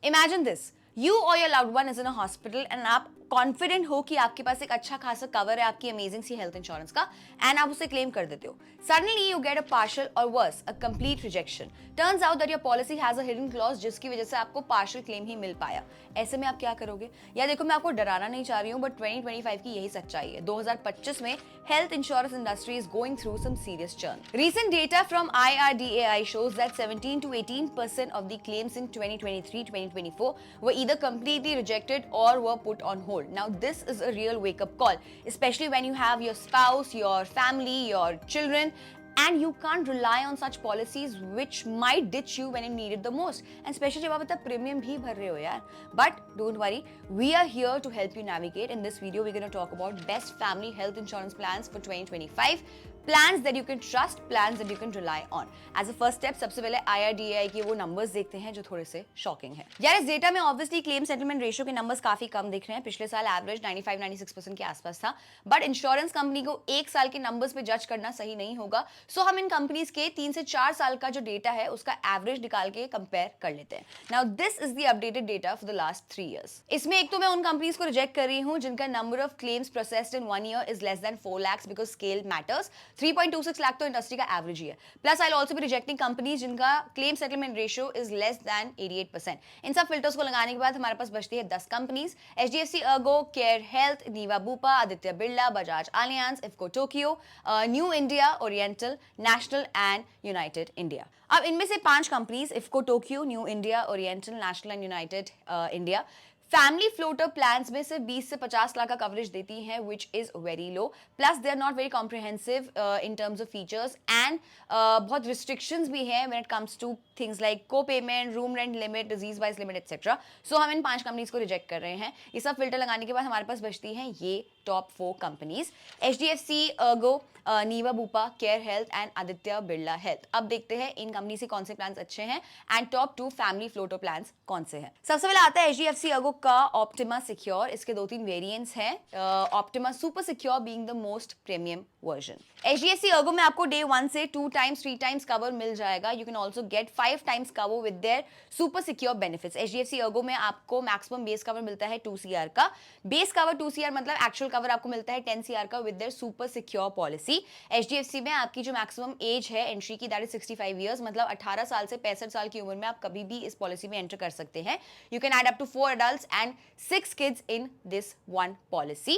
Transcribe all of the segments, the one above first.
Imagine this, you और your loved one is in a hospital and आप confident हो कि आपके पास एक अच्छा खासा कवर है आपकी अमेजिंग सी हेल्थ इंश्योरेंस का एंड आप उसे क्लेम कर देते हो. Suddenly you get a partial or worse a complete rejection. Turns out that your policy has a hidden clause जिसकी वजह से आपको पार्शियल क्लेम ही मिल पाया. ऐसे में आप क्या करोगे? या देखो, मैं आपको डराना नहीं चाह रही हूँ, बट 2025 की यही सच्चाई है. 2025 में health insurance industry is going through some serious churn. Recent data from IRDAI shows that 17 to 18% of the claims in 2023-2024 were either completely rejected or were put on hold. Now, this is a real wake-up call, especially when you have your spouse, your family, your children, and you can't rely on such policies which might ditch you when you need it the most. And especially जब आप इतना premium भी भर रहे हो यार. But don't worry, we are here to help you navigate. In this video, we're going to talk about best family health insurance plans for 2025. Plans that you can trust, plans that you can rely on. As a first step, सबसे पहले IRDAI के वो numbers देखते हैं जो थोड़े से shocking है. यार, इस डेटा में ऑब्वियसली क्लेम सेटलमेंट रेशियो के नंबर्स काफी कम दिख रहे हैं. पिछले साल एवरेज 95-96% के आसपास था. बट इंश्योरेंस कंपनी को एक साल के नंबर्स पे जज करना सही नहीं होगा. सो हम इन कंपनीज के 3 से 4 साल का जो डेटा है उसका एवरेज निकाल के कंपेयर कर लेते हैं. Now this is the updated data for the last 3 years. इसमें एक तो मैं उन कंपनीज को रिजेक्ट कर रही हूँ जिनका number of claims processed in 1 year is less than 4 lakhs because scale matters. 3.26 lakh तो इंडस्ट्री का एवरेज ही है. Plus I will also be rejecting companies जिनका claim settlement ratio is less than 88%. इन सब फिल्टर्स को लगाने के बाद हमारे पास बचती है 10 companies: HDFC Ergo, care health, Niva Bupa, Aditya Birla, Bajaj Allianz, IFFCO Tokyo, new India, oriental, national and united India. अब इनमें से 5 companies IFFCO Tokyo, new India, oriental, national and united India family floater plans में से 20 से 50 लाख का कवरेज देती हैं, which is very low. Plus they are not very comprehensive in terms of features and बहुत रिस्ट्रिक्शंस भी हैं when it comes to things like co payment, room rent limit, disease wise limit etcetera. So हम इन 5 companies को reject कर रहे हैं. ये सब फिल्टर लगाने के बाद हमारे पास बचती हैं ये top 4 companies: HDFC Ergo, Niva Bupa, care health and Aditya Birla health. अब देखते हैं इन कंपनी से कौन से प्लान्स अच्छे हैं and top 2 family floater plans कौन से हैं. सबसे पहले आता है HDFC Ergo का ऑप्टिमा सिक्योर. इसके 2-3 वेरिएंट्स हैं. Optima super secure being the most premium version. HDFC Ergo में आपको डे 1 से 2 टाइम्स 3 टाइम्स कवर मिल जाएगा. You can also get 5 times cover with their super secure benefits. HDFC Ergo में आपको maximum base cover मिलता है 2 CR का. Base cover 2 CR मतलब एक्चुअल कवर आपको मिलता है 10 CR का with their super secure policy. HDFC में आपकी जो मैक्सिमम एज है एंट्री की, दैट इज 65 ईयर्स, मतलब 18 साल से 65 साल की उम्र में आप कभी भी इस पॉलिसी में एंटर कर सकते हैं. You can add up to 4 adults and 6 kids in this one policy.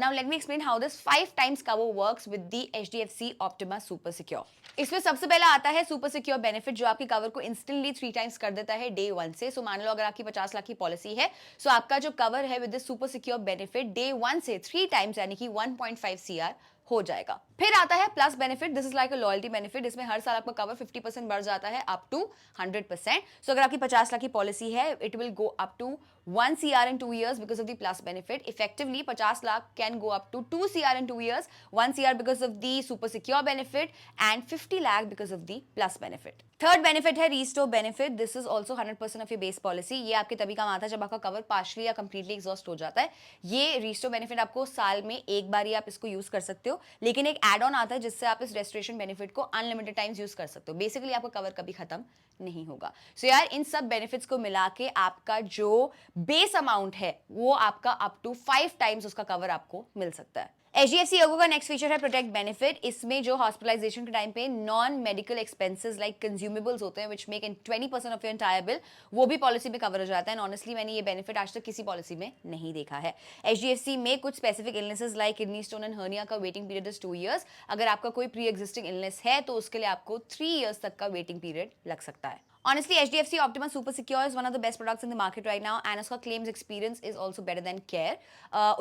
Now let me explain how this 5 times cover works with the HDFC Optima Super Secure. इसमें सबसे पहला आता है सुपर सिक्योर बेनिफिट जो आपके कवर को instantly 3 times कर देता है डे 1 से. सो मान लो अगर आपकी 50 लाख की पॉलिसी है, सो आपका जो कवर है with this super secure benefit day 1 से 3 टाइम्स यानी कि 1.5 CR हो जाएगा. फिर आता है plus benefit. This is like a loyalty benefit. इसमें हर साल आपका कवर 50% बढ़ जाता है अप टू 100%. सो अगर आपकी 50 लाख की पॉलिसी है, it will go up to 1 CR in 2 years because of the plus benefit. Effectively, 50 lakh can go up to 2 CR in 2 years, 1 CR because of the super secure benefit and 50 lakh because of the plus benefit. Third benefit है restore benefit. This is also 100% of your base policy. ये आपके तभी काम आता है जब आपका cover partially या कंप्लीटली एग्जॉस्ट हो जाता है. ये रीस्टोर बेनिफिट आपको साल में एक बार ही आप इसको यूज कर सकते हो, लेकिन एक एड ऑन आता है जिससे आप इस रेस्टोरेशन बेनिफिट को अनलिमिटेड टाइम्स यूज कर सकते हो. बेसिकली आपका कवर कभी खत्म नहीं होगा. सो यार, इन सब बेनिफिट्स को मिला के आपका जो बेस अमाउंट है वो आपका अप टू 5 टाइम्स उसका कवर आपको मिल सकता है. HDFC Ergo का नेक्स्ट फीचर है प्रोटेक्ट बेनिफिट. इसमें जो हॉस्पिटलाइजेशन के टाइम पे non medical expenses like consumables होते हैं which make in 20% of your entire bill, वो भी पॉलिसी में कवर हो जाता है. एंड ऑनेस्टली मैंने ये बेनिफिट आज तक किसी पॉलिसी में नहीं देखा है. HDFC में कुछ specific illnesses like kidney stone and hernia का वेटिंग पीरियड इज 2 years. अगर आपका कोई प्री एग्जिस्टिंग इलनेस है तो उसके लिए आपको 3 years तक का वेटिंग पीरियड लग सकता है. Honestly, HDFC Optima Super Secure is one of the best products in the market right now, and उसका claims experience is also better than Care.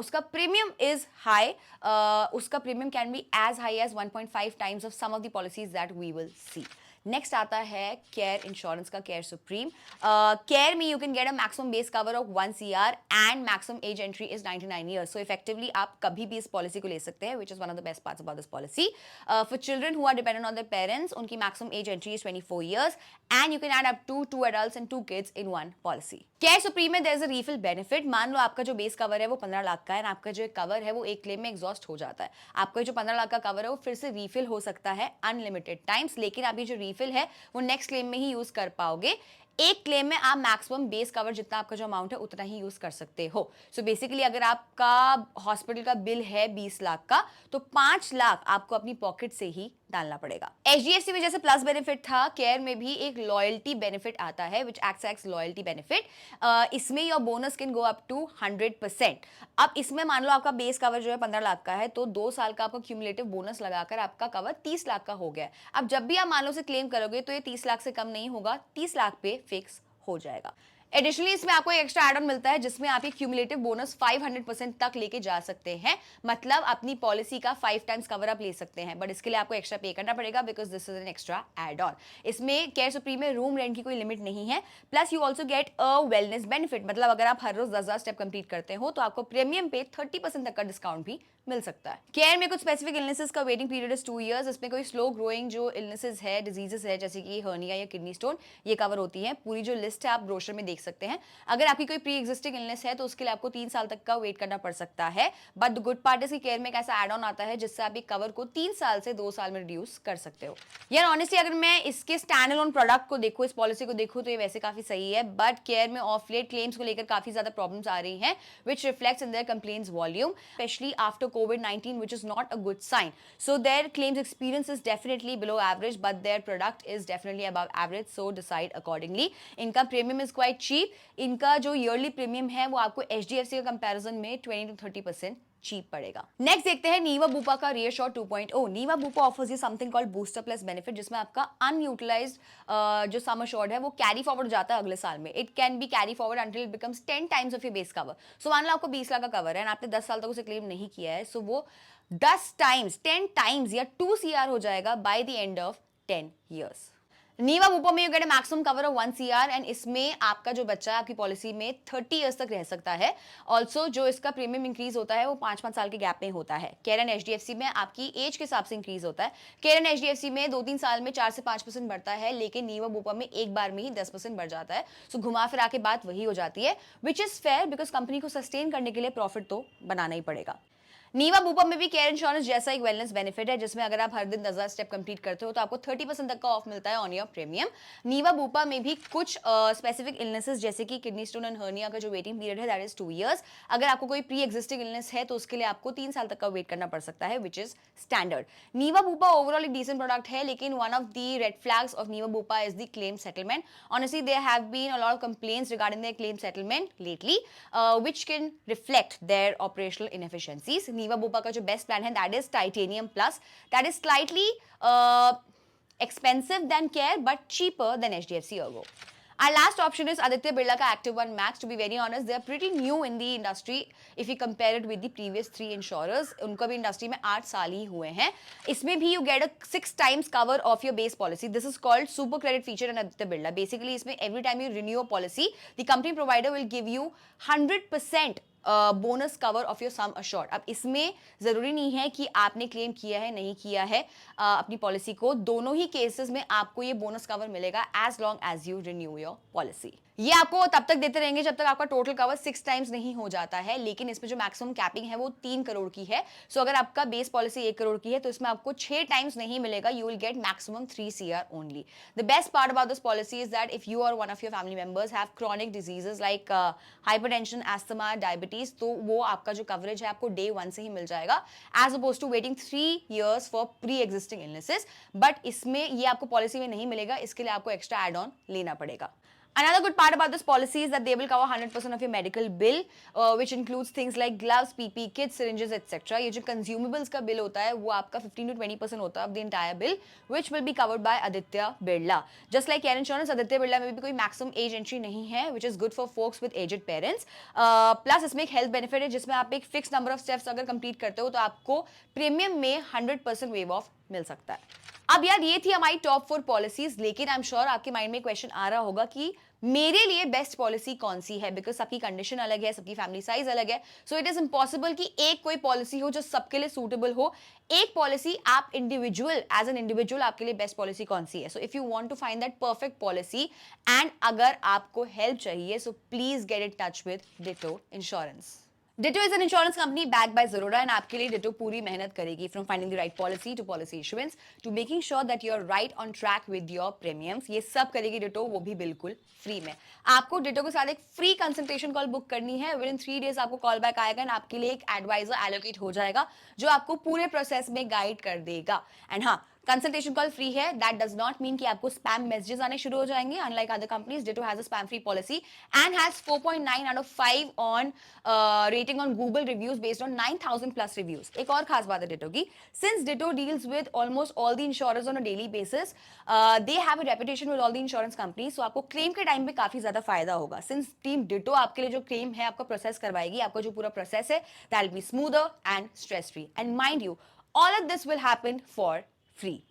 उसका premium is high. उसका premium can be as high as 1.5 times of some of the policies that we will see. Next आता है care insurance का care supreme. Care में you can get a maximum base cover of 1 CR and maximum age entry is 99 years. So effectively आप कभी भी इस policy को ले सकते हैं, which is one of the best parts about this policy. For children who are dependent on their parents, उनकी maximum age entry is 24 years and you can add up to 2 adults and 2 kids in one policy. Care supreme में there is a refill benefit. मान लो आपका जो base cover है वो 15 लाख का है, आपका जो कवर है वो एक क्लेम में एग्जॉस्ट हो जाता है. आपका जो 15 लाख का कवर है वो फिर से रीफिल हो सकता है अनलिमिटेड टाइम्स, लेकिन अभी जो रीफिल है वो नेक्स्ट क्लेम में ही यूज कर पाओगे. एक क्लेम में आप मैक्सिमम बेस कवर जितना आपका जो अमाउंट है उतना ही यूज कर सकते हो। सो बेसिकली अगर आपका हॉस्पिटल का बिल है 20 लाख का, तो 5 लाख आपको अपनी पॉकेट से ही डालना पड़ेगा। एचडीएफसी में जैसे प्लस बेनिफिट था, केयर में भी एक लॉयल्टी बेनिफिट आता है which acts as loyalty benefit. इसमें your bonus can go up to 100%। अब इसमें मान लो आपका बेस कवर जो है 15 लाख का है, तो 2 साल का आपका क्यूमुलेटिव बोनस लगाकर आपका कवर 30 लाख का हो गया। अब जब भी आप मान लो से क्लेम करोगे तो ये 30 लाख से कम नहीं होगा, 30 लाख पे फिक्स हो जाएगा। एडिशनली इसमें आपको एक एक्स्ट्रा एड ऑन मिलता है जिसमें आप ये क्यूमुलेटिव बोनस 500% तक लेके जा सकते हैं, मतलब अपनी पॉलिसी का 5 टाइम्स कवर अप ले सकते हैं। बट इसके लिए आपको एक्स्ट्रा पे करना पड़ेगा because this is an extra add on. इसमें केयर सुप्रीम में रूम रेंट की कोई लिमिट नहीं है। Plus you also get a wellness benefit, मतलब अगर आप हर रोज 10,000 स्टेप कंप्लीट करते हो तो आपको प्रीमियम पे 30% तक का डिस्काउंट भी मिल सकता है। केयर में कुछ स्पेसिफिक इलनेसेस का वेटिंग पीरियड इज 2 इयर्स। इसमें कोई स्लो ग्रोइंग जो इलनेसेस है, डिजीजेस है, जैसे कि हर्निया या किडनी स्टोन, ये कवर होती है। पूरी जो लिस्ट है आप ब्रोशर में देख सकते हैं। अगर आपकी कोई प्री एग्जिस्टिंग इलनेस है तो उसके लिए आपको 3 साल तक का वेट करना पड़ सकता है। But the good part is कि केयर में एक ऐसा एड ऑन आता है जिससे आप कवर को 3 साल से 2 साल में रिड्यूस कर सकते हो। यार ऑनेस्टली अगर मैं इसके स्टैंड अलोन प्रोडक्ट को देखूं, इस पॉलिसी को देखूं, तो ये वैसे काफी सही है। बट केयर में ऑफ लेट क्लेम्स को लेकर काफी ज्यादा प्रॉब्लम्स आ रही हैं विच reflects in their complaints volume, specially after covid, which is not a good sign. So their claims experience is definitely below average, but their product is definitely above average. So decide accordingly. इनका premium is quite cheap. इनका जो yearly premium है वो आपको HDFC के comparison में 20 to 30% cheap पड़ेगा। Next देखते हैं नीवा बुपा का reassure 2.0। Niva Bupa offers you something called booster plus benefit, जिसमें आपका अनयूटिलाइज्ड जो सम अश्योर्ड है वो कैरी फॉरवर्ड जाता है अगले साल में। It can be carry forward until it becomes 10 times of your base cover. So मान लो आपको 20 लाख का कवर है और आपने 10 साल तक उसे क्लेम नहीं किया है, सो वो 10 टाइम्स या 2 CR हो जाएगा by the end of 10 years। Niva Bupa में you get a maximum cover of 1 CR and इसमें आपका जो बच्चा है आपकी पॉलिसी में 30 इयर्स तक रह सकता है। ऑल्सो जो इसका प्रीमियम इंक्रीज होता है वो 5-5 साल के गैप में होता है। केयर एंड एचडीएफसी में आपकी एज के हिसाब से इंक्रीज होता है। केयर एंड एचडीएफसी में 2-3 साल में 4 से 5% बढ़ता है, लेकिन नीवा बुपा में एक बार में ही 10% बढ़ जाता है। सो घुमा फिरा के बात वही हो जाती है, which is fair because company को सस्टेन करने के लिए प्रॉफिट तो बनाना ही पड़ेगा। नीवा बुपा में भी केयर इंश्योरेंस जैसा एक वेलनेस बेनिफिट है, जिसमें अगर आप हर दिन 10,000 स्टेप कंप्लीट करते हो तो आपको 30% तक का ऑफ मिलता है ऑन योर प्रीमियम। नीवा बुपा में भी कुछ स्पेसिफिक इलनेसेस जैसे कि किडनी स्टोन एंड हर्निया का जो वेटिंग पीरियड है दैट इज 2 इयर्स। अगर आपको कोई प्री एग्जिस्टिंग इलनेस है तो उसके लिए आपको 3 साल तक का वेट करना पड़ सकता है, which is standard. Niva Bupa overall एक डिसेंट प्रोडक्ट है, लेकिन one of the red flags of Niva Bupa is the claim settlement. Honestly there have been a lot of complaints regarding their claim settlement lately, which can reflect their operational inefficiencies. Niva Bupa का जो best plan है that is Titanium Plus, that is slightly expensive than Care but cheaper than HDFC Ergo. Our last option is Aditya Birla ka Active One Max. To be very honest, they are pretty new in the industry if you compare it with the previous 3 insurers. उनका भी industry में 8 साल ही हुए हैं। इसमें भी you get a 6 times cover of your base policy. This is called super credit feature in Aditya Birla. Basically इसमें every time you renew a policy, the company provider will give you 100% bonus cover of your sum assured. अब इसमें जरूरी नहीं है कि आपने claim किया है नहीं किया है अपनी पॉलिसी को, दोनों ही केसेस में आपको ये बोनस कवर मिलेगा as long as you renew your policy. ये आपको तब तक देते रहेंगे जब तक आपका टोटल कवर 6 टाइम्स नहीं हो जाता है, लेकिन इसमें जो मैक्सिमम कैपिंग है वो 3 करोड़ की है। सो अगर आपका बेस पॉलिसी 1 करोड़ की है तो इसमें आपको 6 टाइम्स नहीं मिलेगा, you will get maximum 3 CR only. The best part about this policy is that if you or one of your family members have chronic diseases like hypertension, asthma, diabetes, तो वो आपका जो कवरेज है आपको day 1 से ही मिल जाएगा as opposed to waiting 3 years for pre existing illnesses. But इसमें ये आपको पॉलिसी में नहीं मिलेगा, इसके लिए आपको एक्स्ट्रा एड ऑन लेना पड़ेगा। Another good part about this policy is that they will cover 100% of your medical bill, which includes things like gloves, PP, kits, syringes, etc. ये जो consumables का bill होता है वो आपका 15 to 20% होता है of the entire bill, which will be covered by Aditya Birla. Just like care insurance, Aditya Birla में भी कोई maximum age entry नहीं है, which is good for folks with aged parents. Plus इसमें एक health benefit है जिसमें आप एक fixed number of steps अगर complete करते हो तो आपको प्रीमियम में 100% waive off मिल सकता है। अब यार ये थी हमारी टॉप 4 पॉलिसीज, लेकिन आई एम श्योर आपके माइंड में क्वेश्चन आ रहा होगा कि मेरे लिए बेस्ट पॉलिसी कौन सी है, बिकॉज सबकी कंडीशन अलग है, सबकी फैमिली साइज अलग है। सो इट इज इम्पॉसिबल कि एक कोई पॉलिसी हो जो सबके लिए सूटेबल हो। एक पॉलिसी आप इंडिविजुअल एज एन इंडिविजुअल आपके लिए बेस्ट पॉलिसी कौन सी है। So if you want to find that perfect policy and अगर आपको हेल्प चाहिए so please get in touch with Ditto insurance. Ditto is an insurance company backed by Zerodha and आपके लिए Ditto पूरी मेहनत करेगी from finding the right policy to policy issuance to making sure that you're right on track with your premiums. ये सब करेगी Ditto, वो भी बिल्कुल फ्री में. आपको Ditto के साथ एक फ्री कंसल्टेशन कॉल बुक करनी है. विद इन 3 डेज आपको कॉल बैक आएगा एंड आपके लिए एक एडवाइजर एलोकेट हो जाएगा जो आपको पूरे प्रोसेस में गाइड कर देगा. एंड हाँ, कंसल्टेशन कॉल फ्री है. दैट डज नॉट मीन कि आपको स्पैम मैसेजेस आने शुरू हो जाएंगे. Unlike other companies, Ditto has a spam free policy and has 4.9 out of 5 on rating on Google reviews based on 9,000 plus reviews. एक और खास बात है Ditto की, since Ditto deals with almost all the insurance on a daily basis, they have a reputation with all the insurance companies. So आपको claim के time पे काफी ज्यादा फायदा होगा. सिंस टीम Ditto आपके लिए जो क्लेम है आपका प्रोसेस करवाएगी, आपका जो पूरा प्रोसेस है that will be smoother and stress free. And mind you, all of this will happen for free.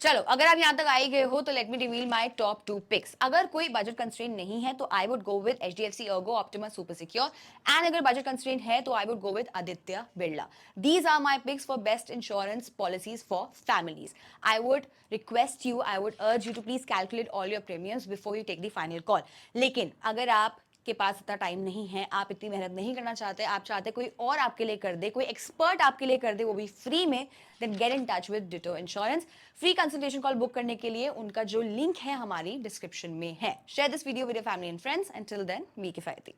चलो, अगर आप यहां तक आई गए हो तो let me reveal my top 2 picks. अगर कोई बजट कंस्ट्रेंट नहीं है तो I would go with HDFC ERGO Optima Super Secure, and अगर बजट कंस्ट्रेंट है तो I would go with Aditya Birla. These are my picks for best insurance policies for families. I would request you, I would urge you to please calculate all your premiums before you take the final call. लेकिन अगर आप के पास इतना time नहीं है, आप इतनी मेहनत नहीं करना चाहते, आप चाहते कोई और आपके लिए कर दे, कोई एक्सपर्ट आपके लिए कर दे, वो भी फ्री में, then get in touch with Ditto insurance. Free consultation call book करने के लिए उनका जो लिंक है हमारी डिस्क्रिप्शन में है. Share this video with your family and friends. Until then, be किफायती.